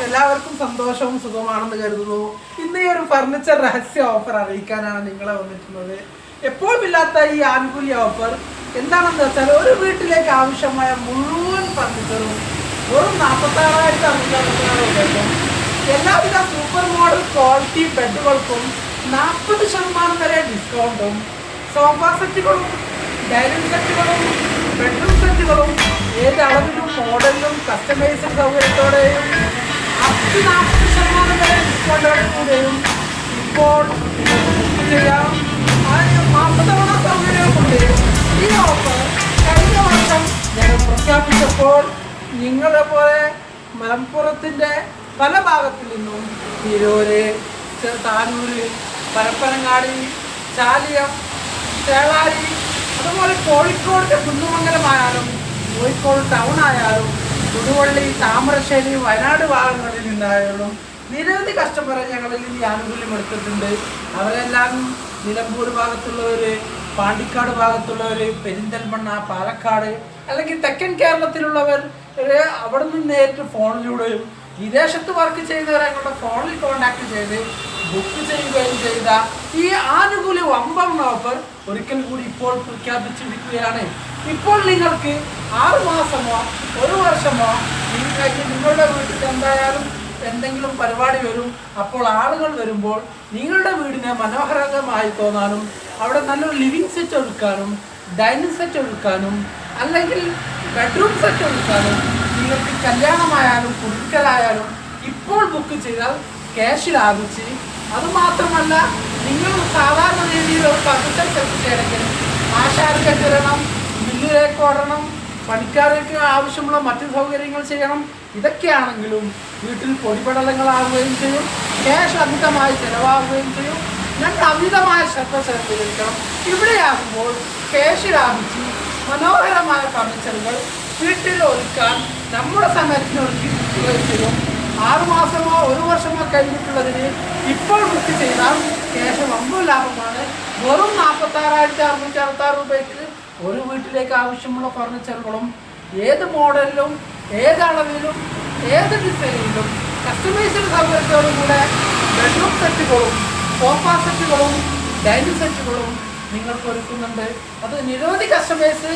എല്ലാവർക്കും സന്തോഷവും സുഖമാണെന്ന് കരുതുന്നു. ഇന്ന് ഈ ഒരു ഫർണിച്ചർ രഹസ്യ ഓഫർ അറിയിക്കാനാണ് നിങ്ങളെ വന്നിട്ടുള്ളത്. എപ്പോഴും ഇല്ലാത്ത ഈ ആനുകൂല്യ ഓഫർ എന്താണെന്ന് വെച്ചാൽ ഒരു വീട്ടിലേക്ക് ആവശ്യമായ മുഴുവൻ ഫർണിച്ചറും വെറും 46,500 രൂപയ്ക്കും എല്ലാവിധ സൂപ്പർ മോഡൽ ക്വാളിറ്റി ബെഡുകൾക്കും 40% വരെ ഡിസ്കൗണ്ടും സോഫ സെറ്റുകളും ഡൈനിങ് സെറ്റുകളും ബെഡ്റൂം സെറ്റുകളും ഏത് അളവിലും മോഡലിലും കസ്റ്റമൈസ്ഡ് സൗകര്യത്തോടെയും അപ് ടു 40% വരെ ഡിസ്കൗണ്ടോടുകൂടെയും ഇപ്പോൾ ബുക്ക് ചെയ്യാം. മാസതവണ സൗകര്യമുണ്ട്. ഈ ഓഫർ കഴിഞ്ഞ വർഷം ഞങ്ങൾ പ്രഖ്യാപിച്ചപ്പോൾ നിങ്ങളെ പോലെ മലപ്പുറത്തിൻ്റെ പല ഭാഗത്തിൽ നിന്നും തിരൂര്, താനൂര്, പരപ്പനങ്ങാടി, ചാലിയം, ചേളാരി, അതുപോലെ കോഴിക്കോടിൻ്റെ കുന്നുമംഗലമായാലും കോഴിക്കോട് ടൗൺ ആയാലും പുതുവള്ളി, താമരശ്ശേരി, വയനാട് ഭാഗങ്ങളിൽ നിന്നായാലും നിരവധി കസ്റ്റമറെ ഞങ്ങളിൽ നിന്ന് ആനുകൂല്യം എടുത്തിട്ടുണ്ട്. അവരെല്ലാം നിലമ്പൂർ ഭാഗത്തുള്ളവർ, പാണ്ടിക്കാട് ഭാഗത്തുള്ളവർ, പെരിന്തൽമണ്ണ, പാലക്കാട് അല്ലെങ്കിൽ തെക്കൻ കേരളത്തിലുള്ളവർ അവിടെ നിന്ന് നേരിട്ട് ഫോണിലൂടെയും വിദേശത്ത് വർക്ക് ചെയ്യുന്നവരെ ഞങ്ങളുടെ ഫോണിൽ കോൺടാക്ട് ചെയ്ത് ബുക്ക് ചെയ്യുകയും ചെയ്ത ഈ ആനുകൂല്യ വമ്പൻ ഓഫർ ഒരിക്കൽ കൂടി ഇപ്പോൾ പ്രഖ്യാപിച്ചിരിക്കുകയാണ്. ഇപ്പോൾ നിങ്ങൾക്ക് 6 മാസമോ 1 വർഷമോ നിങ്ങളുടെ വീട്ടിൽ എന്തായാലും എന്തെങ്കിലും പരിപാടി വരും. അപ്പോൾ ആളുകൾ വരുമ്പോൾ നിങ്ങളുടെ വീടിനെ മനോഹരമായി തോന്നാനും അവിടെ നല്ലൊരു ലിവിങ് സെറ്റ് ഒരുക്കാനും ഡൈനിങ് സെറ്റ് ഒരുക്കാനും അല്ലെങ്കിൽ ബെഡ്റൂം സെറ്റ് ഒരുക്കാനും നിങ്ങൾക്ക് കല്യാണമായാലും കുടിക്കലായാലും ഇപ്പോൾ ബുക്ക് ചെയ്താൽ ക്യാഷ് ലാഭിച്ച്, അതുമാത്രമല്ല നിങ്ങൾ സാധാരണ രീതിയിൽ ഒരു ഫർണിച്ചർ സെറ്റ് ചെയ്യണമെങ്കിൽ ആശാരിക്ക് ഇടണം, ബില്ലിലേക്ക് ഓടണം, പണിക്കാർക്ക് ആവശ്യമുള്ള മറ്റു സൗകര്യങ്ങൾ ചെയ്യണം. ഇതൊക്കെയാണെങ്കിലും വീട്ടിൽ പൊടിപടലങ്ങളാവുകയും ചെയ്യും, ക്യാഷ് അമിതമായി ചിലവാകുകയും ചെയ്യും. ഞങ്ങൾ അമിതമായ ശ്രദ്ധ ചെലവഴിക്കണം. ഇവിടെയാകുമ്പോൾ ക്യാഷ് ലാഭിച്ച് മനോഹരമായ ഫർണിച്ചറുകൾ വീട്ടിൽ ഒരുക്കാൻ നമ്മുടെ സമയത്തിന് ഒരുക്കി കിട്ടുകയും ചെയ്യും. 6 മാസമോ 1 വർഷമോ കഴിഞ്ഞിട്ടുള്ളതിന് ഇപ്പോൾ ബുക്ക് ചെയ്താൽ ക്യാഷ് വമ്പൻ ലാഭമാണ്. വെറും 46,666 രൂപയ്ക്ക് ഒരു വീട്ടിലേക്ക് ആവശ്യമുള്ള ഫർണിച്ചറുകളും ഏത് മോഡലിലും ഏത് അളവിലും ഏത് ഡിസൈനിലും കസ്റ്റമൈസ്ഡ് സൗകര്യത്തോടും കൂടെ ബെഡ്റൂം സെറ്റുകളും സോഫ സെറ്റുകളും ഡൈനിങ് സെറ്റുകളും നിങ്ങൾക്ക് ഒരുക്കുന്നുണ്ട്. അത് നിരവധി കസ്റ്റമേഴ്സ്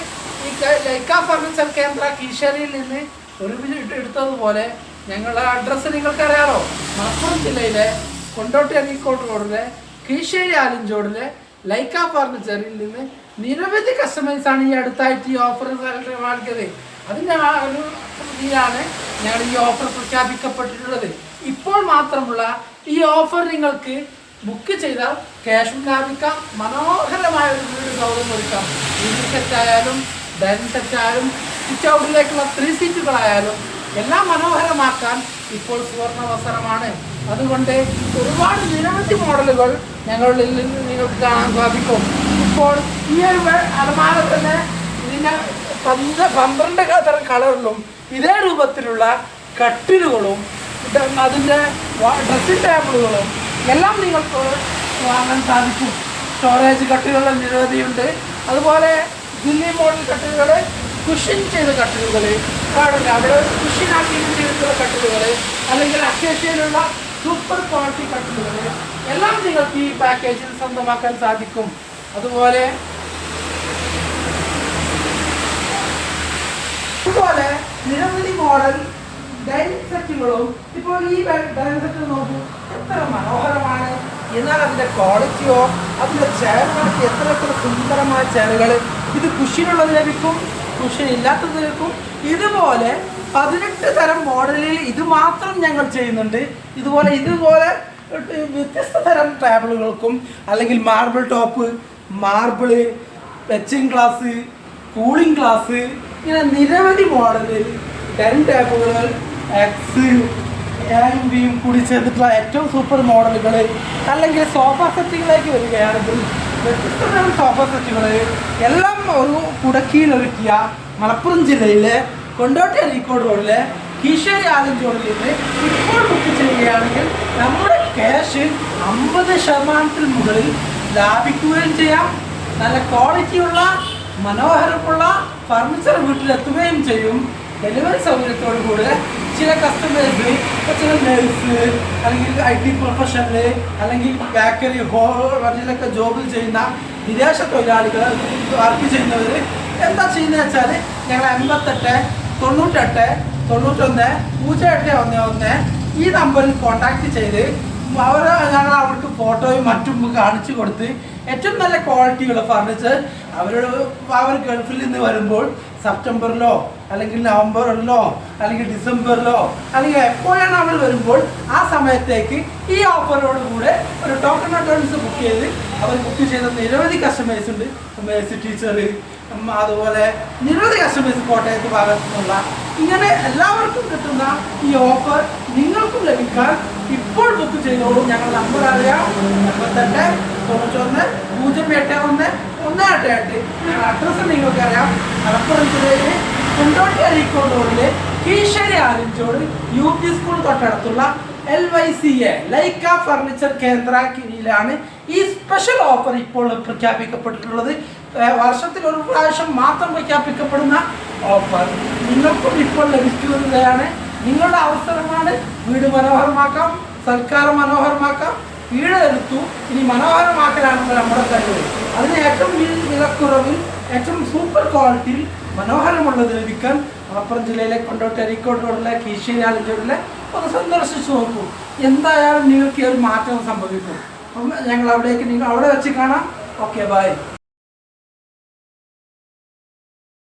ഈ ലൈക്ക ഫർണിച്ചർ കേന്ദ്ര കീശേരിയിൽ നിന്ന് ഒരു എടുത്തതുപോലെ ഞങ്ങളുടെ അഡ്രസ്സ് നിങ്ങൾക്കറിയാലോ. മലപ്പുറം ജില്ലയിലെ കൊണ്ടോട്ടി അരീക്കോട് റോഡിലെ കീശേരി ആലിഞ്ചോടിലെ ലൈക്ക ഫർണിച്ചറിൽ നിന്ന് നിരവധി കസ്റ്റമേഴ്സാണ് ഈ അടുത്തായിട്ട് ഈ ഓഫർ നൽകിയത്. അതിൻ്റെ ഒരു രീതിയിലാണ് ഞങ്ങൾ ഈ ഓഫർ പ്രഖ്യാപിക്കപ്പെട്ടിട്ടുള്ളത്. ഇപ്പോൾ മാത്രമുള്ള ഈ ഓഫർ നിങ്ങൾക്ക് ബുക്ക് ചെയ്താൽ ക്യാഷും ലാഭിക്കാം, മനോഹരമായ ഒരു വീട് സൗകര്യം ഒരുക്കാം. ലിവിംഗ് സെറ്റായാലും ഡൈനിങ് സെറ്റായാലും സ്വിച്ച് ഔട്ടിലേക്കുള്ള 3 സീറ്റുകളായാലും എല്ലാം മനോഹരമാക്കാൻ ഇപ്പോൾ സുവർണാവസരമാണ്. അതുകൊണ്ട് ഒരുപാട് നിരവധി മോഡലുകൾ ഞങ്ങളിൽ നിന്ന് നിങ്ങൾക്ക് കാണാൻ സാധിക്കും. ഇപ്പോൾ ഈ ഒരു അലമാര തന്നെ ഇതിൻ്റെ 12 തരം കളറിലും ഇതേ രൂപത്തിലുള്ള കട്ടിലുകളും അതിൻ്റെ ഡ്രസ്സിംഗ് ടേബിളുകളും എല്ലാം നിങ്ങൾക്ക് വാങ്ങാൻ സാധിക്കും. സ്റ്റോറേജ് കട്ടിലുകൾ നിരവധിയുണ്ട്. അതുപോലെ ദില്ലി മോഡൽ കട്ടിലുകൾ, കുഷൻ ചെയ്ത കട്ടിലുകൾ, കാണില്ല അവിടെ കുഷനാക്കി ചെയ്തിട്ടുള്ള കട്ടിലുകൾ, അല്ലെങ്കിൽ അക്കേഷ്യയിലുള്ള സൂപ്പർ ക്വാളിറ്റി കട്ടിലുകൾ എല്ലാം നിങ്ങൾക്ക് ഈ പാക്കേജിൽ സ്വന്തമാക്കാൻ സാധിക്കും. അതുപോലെ നിരവധി മോഡൽ ഡൈനിങ് സെറ്റുകളും ഇപ്പോൾ ഈ ഡൈനിങ് സെറ്റ് നോക്കൂ, എത്ര മനോഹരമാണ്. എന്നാൽ അതിൻ്റെ ക്വാളിറ്റിയോ അതിൻ്റെ ചെയറുകൾക്ക് എത്ര സുന്ദരമായ ചെയറുകൾ. ഇത് കുഷ്യനുള്ളത് ലഭിക്കും, കുഷ്യൻ ഇല്ലാത്തത് ലഭിക്കും. ഇതുപോലെ 18 തരം മോഡലിൽ ഇത് മാത്രം ഞങ്ങൾ ചെയ്യുന്നുണ്ട്. ഇതുപോലെ വ്യത്യസ്ത തരം ടേബിളുകൾക്കും അല്ലെങ്കിൽ marble top, marble, touching glass, cooling glass, ഇങ്ങനെ നിരവധി മോഡലിൽ ഡൈനിങ് ടേബിളുകൾ എക്സ് എയും ബിയും കൂടി ചേർത്തിട്ടുള്ള ഏറ്റവും സൂപ്പർ മോഡലുകൾ, അല്ലെങ്കിൽ സോഫ സെറ്റുകളിലേക്ക് വരികയാണെങ്കിൽ വ്യത്യസ്തതരം സോഫ സെറ്റുകൾ എല്ലാം ഒരു കുടക്കീഴിലൊരുക്കിയ മലപ്പുറം ജില്ലയിലെ കൊണ്ടോട്ടി അരീക്കോട് റോഡിലെ കീശേരി ആലിഞ്ചോടിൽ നിന്ന് ഇപ്പോൾ ബുക്ക് ചെയ്യുകയാണെങ്കിൽ നമ്മുടെ ക്യാഷ് 50% മുകളിൽ ലാഭിക്കുകയും ചെയ്യാം. നല്ല ക്വാളിറ്റിയുള്ള മനോഹരമുള്ള ഫർണിച്ചർ വീട്ടിലെത്തുകയും ചെയ്യും. ഡെലിവറി സൗകര്യത്തോടു കൂടെ ചില കസ്റ്റമേഴ്സ്, ചില നേഴ്സ് അല്ലെങ്കിൽ IT പ്രൊഫഷണല് അല്ലെങ്കിൽ ബേക്കറി ഹോട്ടലിലൊക്കെ ജോബിൽ ചെയ്യുന്ന വിദേശ തൊഴിലാളികൾ വർക്ക് ചെയ്യുന്നവർ എന്താ ചെയ്യുന്നത് വെച്ചാൽ ഞങ്ങൾ 88 98 91 0811 ഈ നമ്പറിൽ കോൺടാക്ട് ചെയ്ത് ഞങ്ങൾ അവർക്ക് ഫോട്ടോയും മറ്റും കാണിച്ചു കൊടുത്ത് ഏറ്റവും നല്ല ക്വാളിറ്റിയുള്ള ഫർണിച്ചർ അവർ ഗൾഫിൽ നിന്ന് വരുമ്പോൾ സെപ്റ്റംബറിലോ അല്ലെങ്കിൽ നവംബറിലോ അല്ലെങ്കിൽ ഡിസംബറിലോ അല്ലെങ്കിൽ എപ്പോഴാണ് അവർ വരുമ്പോൾ ആ സമയത്തേക്ക് ഈ ഓഫറോട് കൂടെ ഒരു ടോക്കൺ അഡ്വാൻസ് ബുക്ക് ചെയ്ത് അവർ ബുക്ക് ചെയ്ത നിരവധി കസ്റ്റമേഴ്സ് ഉണ്ട്. മേഴ്സി ടീച്ചർ, അതുപോലെ നിരവധി കസ്റ്റമേഴ്സ് കോട്ടയത്ത് ഭാഗത്തു നിന്നുള്ള ഇങ്ങനെ എല്ലാവർക്കും കിട്ടുന്ന ഈ ഓഫർ നിങ്ങൾക്കും ലഭിക്കാൻ ഇപ്പോൾ ബുക്ക് ചെയ്തോളൂ. ഞങ്ങൾ നമ്പർ അറിയാം, 88 91 081 188. ഞങ്ങളുടെ അഡ്രസ്സ് നിങ്ങൾക്ക് അറിയാം. മലപ്പുറം ജില്ലയിലെ കൊണ്ടോട്ടി അരീക്കോട് റോഡിലെ കീശേരി ആലഞ്ചോട് UP സ്കൂൾ തൊട്ടടുത്തുള്ള LYCA ലൈക്ക ഫർണിച്ചർ കേന്ദ്ര കീഴിലാണ് ഈ സ്പെഷ്യൽ ഓഫർ ഇപ്പോൾ പ്രഖ്യാപിക്കപ്പെട്ടിട്ടുള്ളത്. വർഷത്തിൽ ഒരു പ്രാവശ്യം മാത്രം പ്രഖ്യാപിക്കപ്പെടുന്ന ഓഫർ നിങ്ങൾക്കും ഇപ്പോൾ ലഭിക്കുന്നതാണ്. നിങ്ങളുടെ അവസരമാണ്. വീട് മനോഹരമാക്കാം, സൽക്കാരം മനോഹരമാക്കാം. വീട് എടുത്തു, ഇനി മനോഹരമാക്കലാണ് നമ്മുടെ കഴിവ്. അതിന് ഏറ്റവും വിലക്കുറവിൽ ഏറ്റവും സൂപ്പർ ക്വാളിറ്റിയിൽ മനോഹരമുള്ളത് ലഭിക്കാൻ മലപ്പുറം ജില്ലയിലെ കൊണ്ടോട്ടി അരീക്കോട് റോഡിലെ കീശേരി ആലഞ്ചോടിലെ ഒന്ന് സന്ദർശിച്ചു നോക്കൂ. എന്തായാലും നിങ്ങൾക്ക് ഒരു മാറ്റം സംഭവിക്കും. അപ്പം ഞങ്ങൾ അവിടെ വെച്ച് കാണാം. Okay, by.